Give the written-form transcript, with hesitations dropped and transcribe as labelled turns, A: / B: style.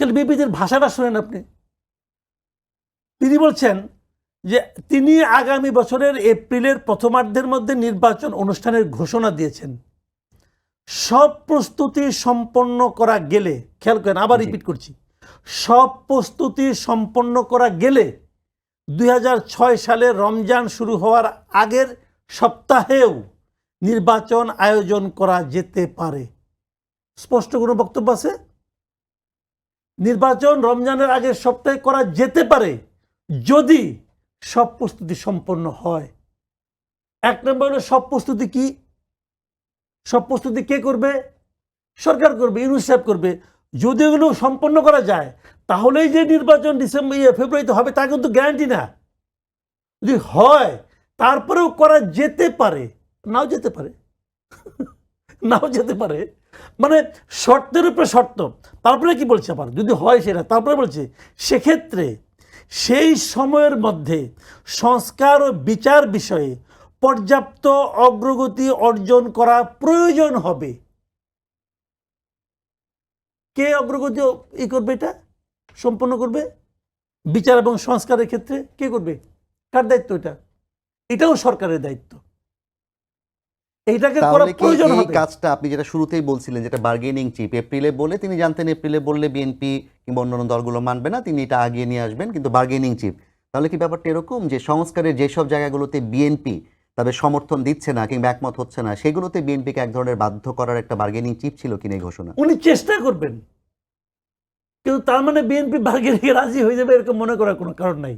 A: তাহলে বিপিদের ভাষাটা শুনেন আপনি। তিনি বলছেন যে তিনি আগামী বছরের এপ্রিলের প্রথমার্ধের মধ্যে নির্বাচন অনুষ্ঠানের ঘোষণা দিয়েছেন। সব প্রস্তুতি সম্পন্ন করা গেলে, খেয়াল করেন আবার রিপিট করছি, সব প্রস্তুতি সম্পন্ন করা গেলে 2006 সালে রমজান শুরু হওয়ার আগের সপ্তাহেও নির্বাচন আয়োজন করা যেতে পারে। স্পষ্ট কোনো বক্তব্য আছে? নির্বাচন রমজানের আগের সপ্তাহে করা যেতে পারে যদি সব প্রস্তুতি সম্পন্ন হয়। এক নম্বর হলো সব প্রস্তুতি কি? সব প্রস্তুতি কে করবে? সরকার করবে, ইউনিসেফ করবে। যদি এগুলো সম্পন্ন করা যায় তাহলেই যে নির্বাচন ফেব্রুয়ারিতে হবে তা কিন্তু গ্যারান্টি না। যদি হয় তারপরেও করা যেতে পারে, নাও যেতে পারে নাও যেতে পারে, মানে শর্তের উপরে শর্ত। তারপরে কি বলছে আবার, যদি হয় সেটা, তারপরে বলছে সেক্ষেত্রে সেই সময়ের মধ্যে সংস্কার ও বিচার বিষয়ে পর্যাপ্ত অগ্রগতি অর্জন করা প্রয়োজন হবে। কে অগ্রগতি করবে? এটা সম্পন্ন করবে বিচার এবং সংস্কারের ক্ষেত্রে কে করবে? কার দায়িত্ব এটা? এটাও সরকারের দায়িত্ব। এইটাকে করা প্রয়োজন হবে।
B: এই কাজটা আপনি যেটা শুরুতেই বলছিলেন, যেটা বার্গেনিং চিপ এপ্রিলে বলে, তিনি জানতেন এপ্রিলে বললে বিএনপি কিংবা অন্যান্য দলগুলো মানবে না, তিনি এটা আগিয়ে নিয়ে আসবেন, কিন্তু বার্গেনিং চিপ। তাহলে কি ব্যাপারটা এরকম যে সংস্কারের যেসব জায়গাগুলোতে বিএনপি তাদের সমর্থন দিচ্ছে না কিংবা একমত হচ্ছে না, সেগুলোতে বিএনপিকে এক ধরনের বাধ্য করার একটা বার্গেনিং চিপ ছিল কিনা এই ঘোষণা?
A: উনি চেষ্টা করবেন, কিন্তু তার মানে বিএনপি বার্গেনিংয়ে রাজি হয়ে যাবে এরকম মনে করার কোনো কারণ নাই।